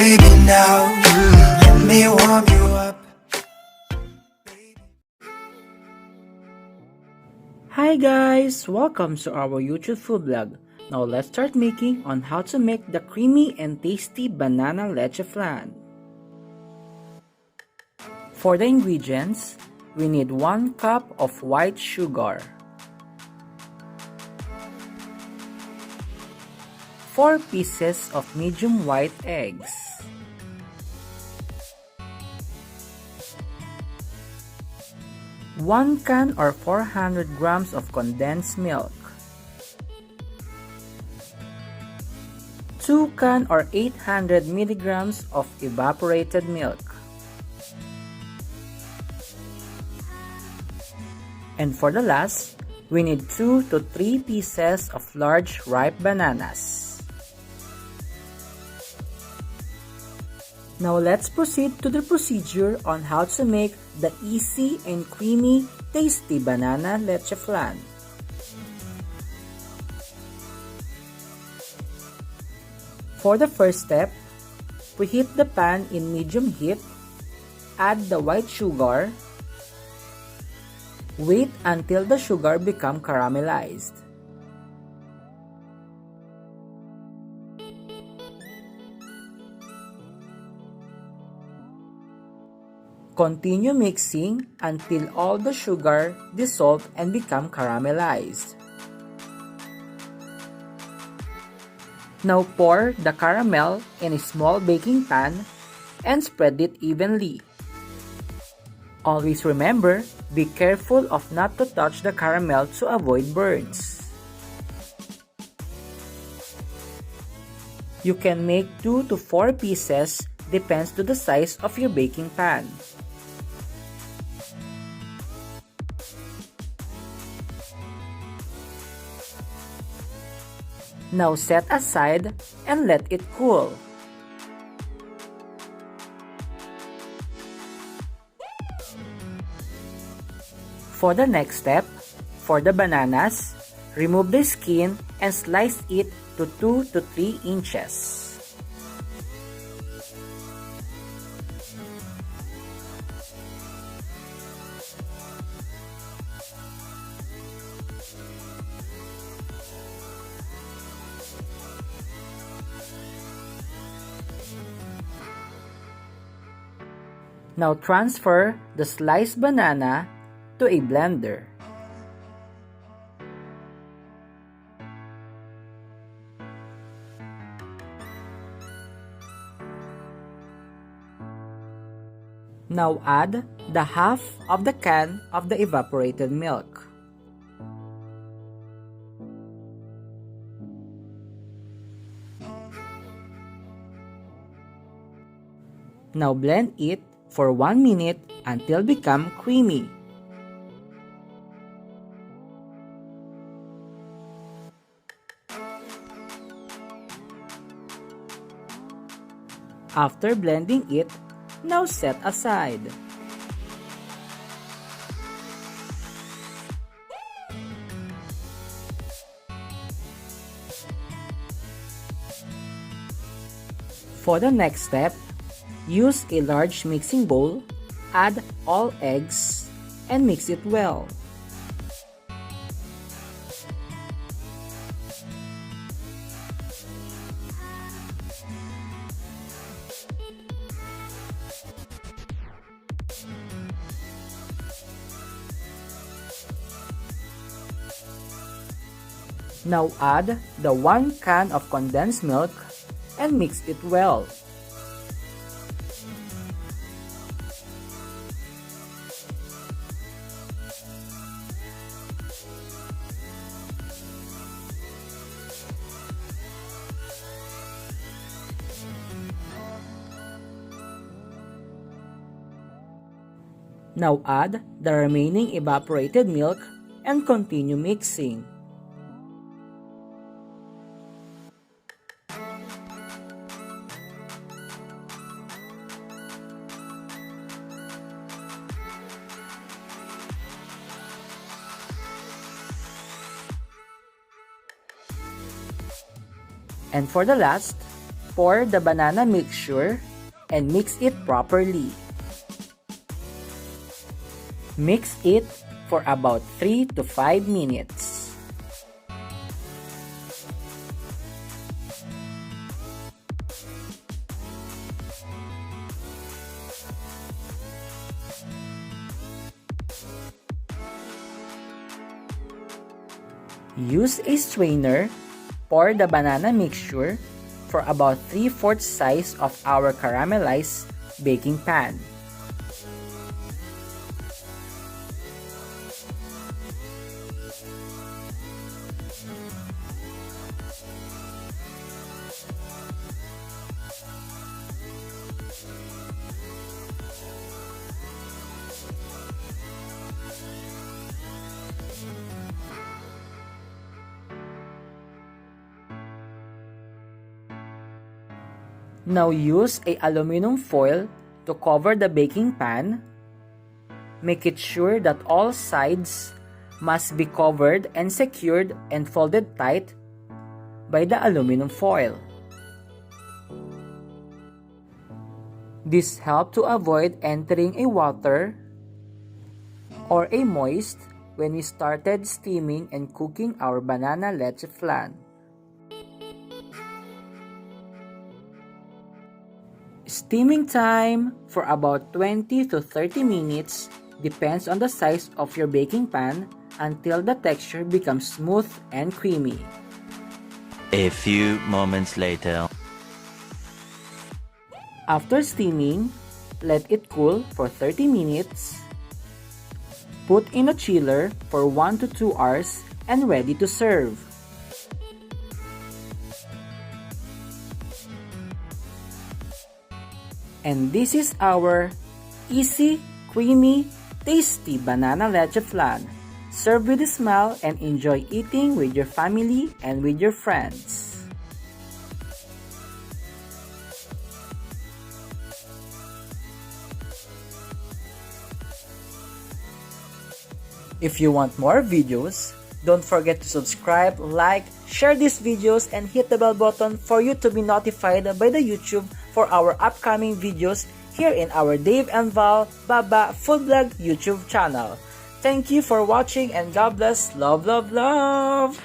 Baby, now let me warm you up. Hi guys! Welcome to our YouTube food vlog. Now let's start making on how to make the creamy and tasty banana leche flan. For the ingredients, we need 1 cup of white sugar, 4 pieces of medium white eggs, 1 can or 400 grams of condensed milk, 2 can or 800 milligrams of evaporated milk, and for the last, we need 2 to 3 pieces of large ripe bananas. Now let's proceed to the procedure on how to make the easy and creamy, tasty banana leche flan. For the first step, preheat the pan in medium heat, add the white sugar, wait until the sugar becomes caramelized. Continue mixing until all the sugar dissolve and become caramelized. Now pour the caramel in a small baking pan and spread it evenly. Always remember, be careful of not to touch the caramel to avoid burns. You can make 2 to 4 pieces, depends to the size of your baking pan. Now set aside and let it cool. For the next step, for the bananas, remove the skin and slice it to 2 to 3 inches. Now transfer the sliced banana to a blender. Now add the half of the can of the evaporated milk. Now blend it for 1 minute until become creamy. After blending it, now set aside. For the next step, use a large mixing bowl, add all eggs, and mix it well. Now add the 1 can of condensed milk and mix it well. Now add the remaining evaporated milk and continue mixing. And for the last, Pour the banana mixture and mix it properly. Mix it for about 3 to 5 minutes. Use a strainer, pour the banana mixture for about 3/4 size of our caramelized baking pan. Now use a aluminum foil to cover the baking pan. Make it sure that all sides must be covered and secured and folded tight by the aluminum foil. This helps to avoid entering a water or a moist when we started steaming and cooking our banana leche flan. Steaming time for about 20 to 30 minutes depends on the size of your baking pan until the texture becomes smooth and creamy. A few moments later. After steaming, let it cool for 30 minutes. Put in a chiller for 1 to 2 hours and ready to serve. And this is our easy, creamy, tasty banana leche flan. Serve with a smile and enjoy eating with your family and with your friends. If you want more videos, don't forget to subscribe, like, share these videos, and hit the bell button for you to be notified by the YouTube for our upcoming videos here in our Dave and Val Baba Food Vlog YouTube channel. Thank you for watching and God bless. Love, love, love!